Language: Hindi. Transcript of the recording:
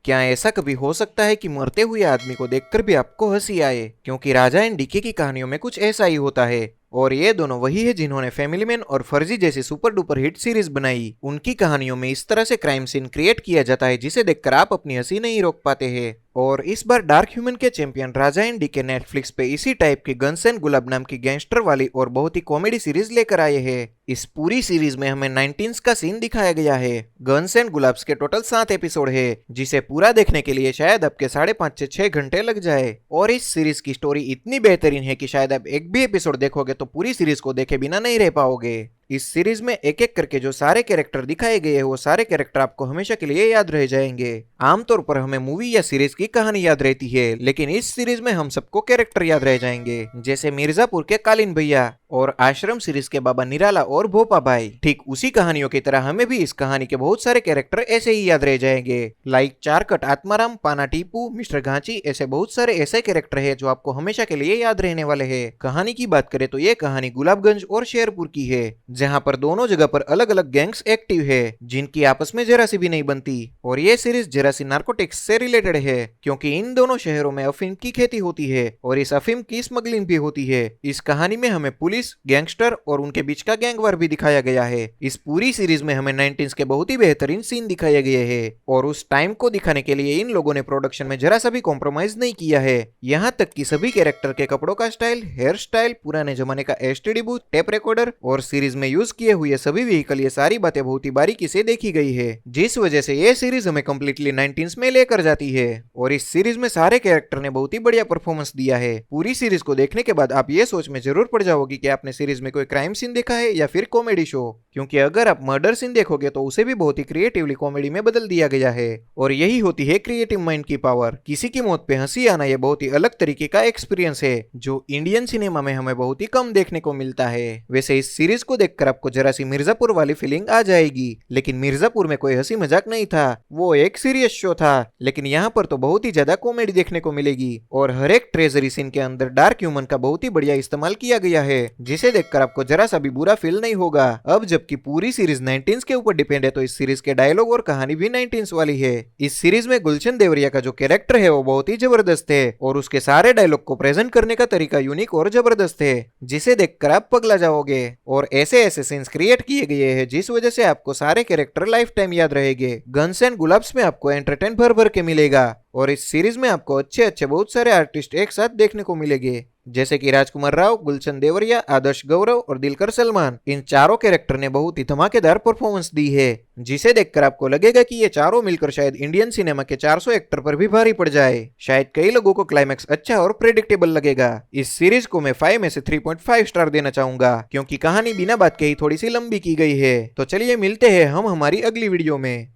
क्या ऐसा कभी हो सकता है कि मरते हुए आदमी को देखकर भी आपको हंसी आए? क्योंकि राजा एंड डीके की कहानियों में कुछ ऐसा ही होता है। और ये दोनों वही है जिन्होंने फैमिली मैन और फर्जी जैसी सुपर डुपर हिट सीरीज बनाई। उनकी कहानियों में इस तरह से क्राइम सीन क्रिएट किया जाता है जिसे देखकर आप अपनी हंसी नहीं रोक पाते हैं। और इस बार डार्क ह्यूमन के champion Raja and DK Netflix पे इसी टाइप की गन्स एंड गुलाब नाम की गैंगस्टर वाली और बहुत ही कॉमेडी सीरीज लेकर आए हैं। इस पूरी सीरीज में हमें 19s का सीन दिखाया गया है। गन्स एंड गुलाब्स के टोटल 7 एपिसोड है, जिसे पूरा देखने के लिए शायद आपके 5.5 से 6 घंटे लग जाए। और इस सीरीज की स्टोरी इतनी बेहतरीन है कि शायद आप एक भी एपिसोड देखोगे तो पूरी सीरीज को देखे बिना नहीं रह पाओगे। इस सीरीज में एक एक करके जो सारे कैरेक्टर दिखाए गए हैं वो सारे कैरेक्टर आपको हमेशा के लिए याद रह जाएंगे। आमतौर पर हमें मूवी या सीरीज की कहानी याद रहती है, लेकिन इस सीरीज में हम सबको कैरेक्टर याद रह जाएंगे, जैसे मिर्जापुर के कालीन भैया और आश्रम सीरीज के बाबा निराला और भोपा भाई। ठीक उसी कहानियों की तरह हमें भी इस कहानी के बहुत सारे कैरेक्टर ऐसे ही याद रह जाएंगे, लाइक चारकट आत्माराम, पाना टीपू, मिस्टर घांची। ऐसे बहुत सारे ऐसे कैरेक्टर है जो आपको हमेशा के लिए याद रहने वाले हैं। कहानी की बात करें तो ये कहानी गुलाबगंज और शेरपुर की है, जहां पर दोनों जगह पर अलग अलग गैंग्स एक्टिव है जिनकी आपस में जरा सी भी नहीं बनती। और ये सीरीज जरा सी नार्कोटिक्स से रिलेटेड है, क्योंकि इन दोनों शहरों में अफीम की खेती होती है और इस अफीम की स्मगलिंग भी होती है। इस कहानी में हमें पुलिस, गैंगस्टर और उनके बीच का गैंग वार भी दिखाया गया है। इस पूरी सीरीज में हमें 19s के बहुत ही बेहतरीन सीन दिखाए गए हैं और उस टाइम को दिखाने के लिए इन लोगों ने प्रोडक्शन में जरा सा भी कॉम्प्रोमाइज नहीं किया है। यहाँ तक कि सभी कैरेक्टर के कपड़ों का स्टाइल, हेयर स्टाइल, पुराने जमाने का एसटीडी बूथ, टेप रिकॉर्डर और सीरीज में यूज किए हुए सभी व्हीकल, ये सारी बातें बहुत ही बारीकी से देखी गई है, जिस वजह से ये सीरीज हमें कम्प्लीटली 19s में लेकर जाती है। और इस सीरीज में सारे कैरेक्टर ने बहुत ही बढ़िया परफॉर्मेंस दिया है। पूरी सीरीज को देखने के बाद आप ये सोच में जरूर पड़ जाओगे कि आपने सीरीज में कोई क्राइम सीन देखा है या फिर कॉमेडी शो, क्योंकि अगर आप मर्डर सीन देखोगे तो उसे भी बहुत ही क्रिएटिवली कॉमेडी में बदल दिया गया है। और यही होती है क्रिएटिव माइंड की पावर। किसी की मौत पे हंसी आना यह बहुत ही अलग तरीके का एक्सपीरियंस है जो इंडियन सिनेमा में हमें बहुत ही कम देखने को मिलता है। वैसे इस सीरीज को देखकर आपको जरा सी मिर्जापुर वाली फीलिंग आ जाएगी, लेकिन मिर्जापुर में कोई हंसी मजाक नहीं था, वो एक सीरियस शो था। लेकिन यहाँ पर तो बहुत ही ज्यादा कॉमेडी देखने को मिलेगी और हर एक ट्रेजरी सीन के अंदर डार्क ह्यूमन का बहुत ही बढ़िया इस्तेमाल किया गया है, जिसे देखकर आपको जरा सा भी बुरा फील नहीं होगा। अब जबकि पूरी सीरीज 19s के ऊपर डिपेंड है, तो इस सीरीज के डायलॉग और कहानी भी 19s वाली है। इस सीरीज में गुलशन देवरिया का जो कैरेक्टर है वो बहुत ही जबरदस्त है और उसके सारे डायलॉग को प्रेजेंट करने का तरीका यूनिक और जबरदस्त है, जिसे देखकर आप पगला जाओगे। और ऐसे ऐसे सीन्स क्रिएट किए गए हैं जिस वजह से आपको सारे कैरेक्टर लाइफ टाइम याद रहेंगे। गन्स एंड गुलाब्स में आपको एंटरटेन भर भर के मिलेगा और इस सीरीज में आपको अच्छे अच्छे बहुत सारे आर्टिस्ट एक साथ देखने को मिलेंगे, जैसे कि राजकुमार राव, गुलशन देवरिया, आदर्श गौरव और दिलकर सलमान। इन चारों कैरेक्टर ने बहुत ही धमाकेदार परफॉर्मेंस दी है, जिसे देखकर आपको लगेगा कि ये चारों मिलकर शायद इंडियन सिनेमा के 400 एक्टर पर भी भारी पड़ जाए। शायद कई लोगों को क्लाइमैक्स अच्छा और प्रेडिक्टेबल लगेगा। इस सीरीज को मैं 5 में से 3.5 स्टार देना चाहूंगा, क्योंकि कहानी बिना बात के ही थोड़ी सी लंबी की गई है। तो चलिए मिलते हैं हम हमारी अगली वीडियो में।